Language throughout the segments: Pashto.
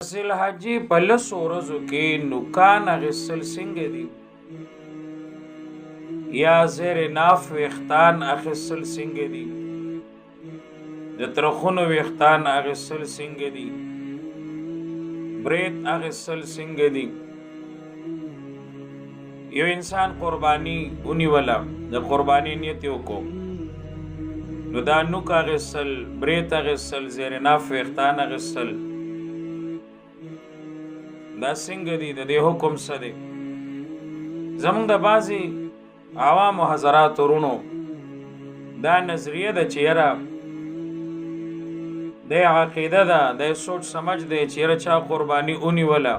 ذی الحجې په لسو ورځو کې نوکان اخیستل څنګه دي یا زیر ناف ویښتان اخیستل څنګه دي د ترخونو ویښتان اخیستل څنګه دي برید اخیستل څنګه دي یو انسان قربانی ونیوله د قربانی نیت یې وکړو نو دا نوک اخیستل برید اخیستل زیر ناف ویښتان اخیستل دا څنګه دي د دې حکم څه دی زمونږ د بعضې عوامو حضرات ورونو دا نظریه ده چې یاره د عقیده ده د سوچ سمجھ دی چې یاره چا قرباني ونیوله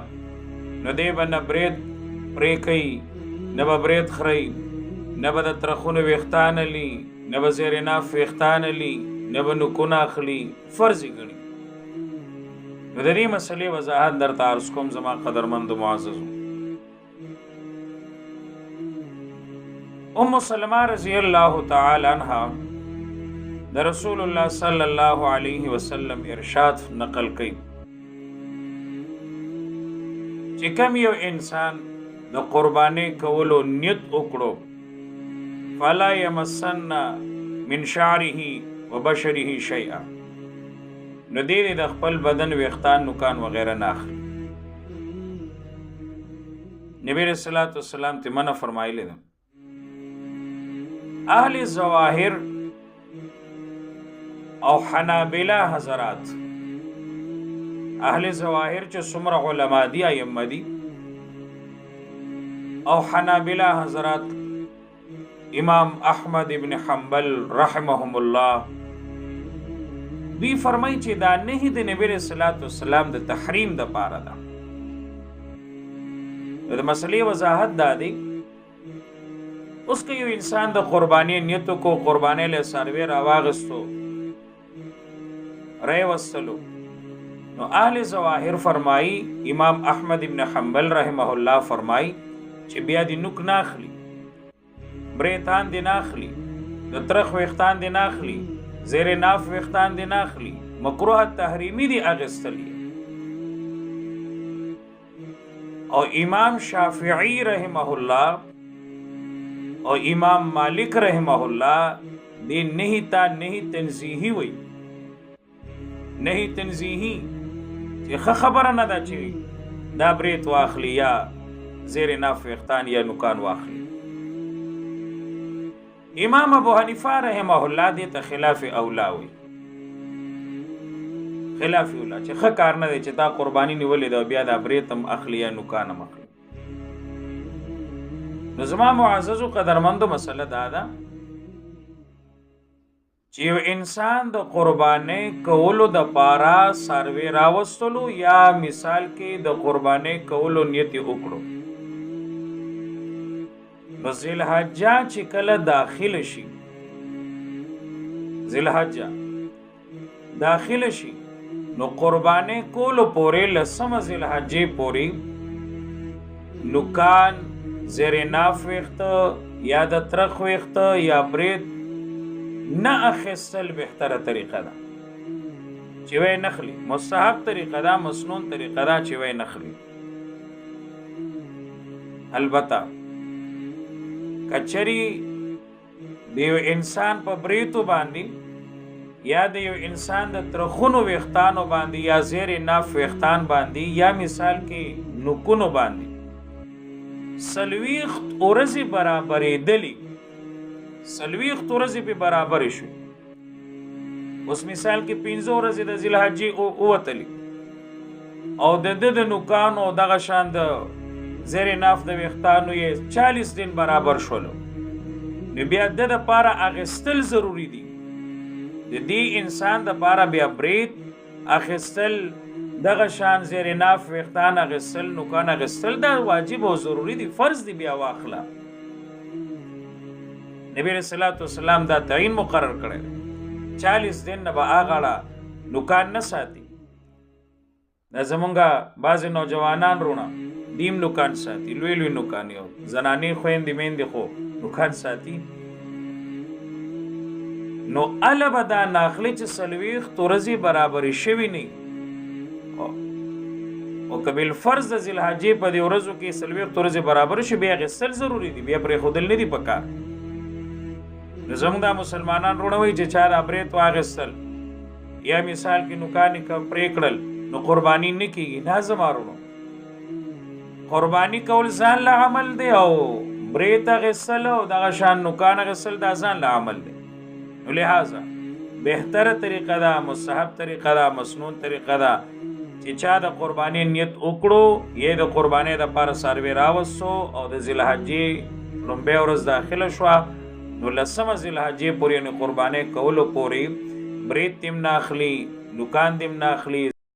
نو دی به نه برید پرې کوي نه به برید خوري نه به د ترخونو ویښتان علي نه به زیر ناف ویښتان علي نه به نوکونه اخلي فرض یې ګڼي نو د دې مسئلې وضاحت درته عرض کوم زما قدرمندو معززو ام سلمہ رضی الله تعالی عنها د رسول الله صلی الله علیه وسلم ارشاد نقل کړي چې کوم یو انسان د قربانی کولو نیت وکړو فلا یمسن من شعره وبشره شیئا نو دې د خپل بدن ویښتان نوکان وغیره نه اخلي نبی رسول الله والسلام ته منع فرمایلی ده اهل ظواهر او حنابلہ حضرات اهل ظواهر چې څومره علما دي ائمه دي او حنابلہ حضرات امام احمد ابن حنبل رحمهم الله دوی فرمایي چې دا نه د نبی رسول الله والسلام د تحریم د پاره ده د مسلې وضاحت دا دی اوس که یو انسان د قربانی نیت کو قربانی له سروي راواغستو رای وصلو نو اهل ظواهر فرمایي امام احمد ابن حنبل رحمه الله فرمایي چې بیا د نوک ناخلی بریتان دی ناخلی د ترخ ویښتان دی ناخلی زیر ناف ویښتان دی ناخلی مکروه تحریمی دی اغستلی او امام شافعی رحمه الله او امام مالک رحمه الله دی نہیں تا نہیں تنزیحی وی نہیں تنزیحی چې خبره نه ده چې دا بریت واخلی یا زیر ناف ویښتان یا نوکان واخلی امام ابو حنیفه رحمه الله دې ته خلاف اولا وي خلاف اولا چې ښه کار نه دی چې تا قرباني نیولې ده بیا دا بریتم اخلي یا نوکان هم اخلي نو زما معززو قدرمندو مسله دا ده چې یو انسان د قربانۍ کولو د پاره څاروي راوستلو یا مثال کې د قربانۍ کولو نیت یې وکړو نو ذی الحجه چې کله داخل شي ذی الحجه داخل شي نو قربانۍ کولو پورې لسمه ذی الحجې پورې نوکان زیر ناف ویښته یا د ترخ ویښته یا برید نه اخیستل بهتره طریقه ده چې وی نخلی مستحب طریقه ده مسنون طریقه ده چې وی نخلی البته کچری د یو انسان په بریتو باندې یا د یو انسان د ترخونو ویښتانو باندې یا زیر ناف ویښتان باندې یا مثال کې نوکونو باندې سلویخت ورځې برابرېدلې سلویخت ورځې په برابر شو اوس مثال کې 15 ورځې د ذی الحجې ووتلې او د نوکانو دغه شان د زیر ناف د ویښتانو یې 40 دن برابر شولو نو بیا د لپاره اخیستل ضروری دي د دې انسان د لپاره بیا برید اخیستل دغه شان زیر ناف ویښتان اخیستل نوکان اخیستل دا واجب او ضروری دي فرض دي بیا واخله نبی رسول الله والسلام دا تعین مقرر کړی 40 دن نه به اغاړه نوکان نه ساتي دا زمونږه بعضې نوجوانان رونه دیم نوکان ساتي لوی لوی نوکان یو زنانې خویندې میندې خو نوکان ساتي نو اله به دا ناخلی چې 40 ورځې برابرې شوي نه نو بیا د لپاره اخیستل ضروری دي د دې انسان د لپاره بیا برید اخیستل دغه شان زیر ناف ویښتان اخیستل نوکان اخیستل دا واجب او ضروری دي فرض دی بیا واخله نبی رسول الله والسلام دا تعین مقرر کړی 40 دن نه به اغاړه نوکان نه ساتي دا زمونږه بعضې نوجوانان رونه دیم نوکان ساتي لوی لوی نوکان یو زنانې خویندې میندې خو نوکان ساتي نو اله به دا ناخلی چې 40 ورځې برابرې شوي نه او او کبل فرض د ذل حجې په دې ورځو کې څلوېښت ورځې برابر شي بیا غسل ضروري دي بیا پرېښودل نه دي پکار نو زموږ دا مسلمانان وروڼه وایي چې چا دا برېت واغېستل یا مثال کې نوکان پرې کړل نو قرباني نه کېږي نه زما وروڼو قرباني کول ځان له عمل دی او برېت اغېستل او دغه شان نوکان اغېستل دا ځان له عمل دی نو لہذا بهتره طریقه ده مستحب طریقه ده مسنون طریقه ده چې چا د قرباني نیت وکړو یا د قرباني دپاره څاروی راوستو او د ذوالحجې لومبۍ ورځ داخله شوه نو لسمه ذوالحجې پورې یعنې قربانۍ کولو پورې برید دې هم نه اخلي نوکان دې هم نه اخلي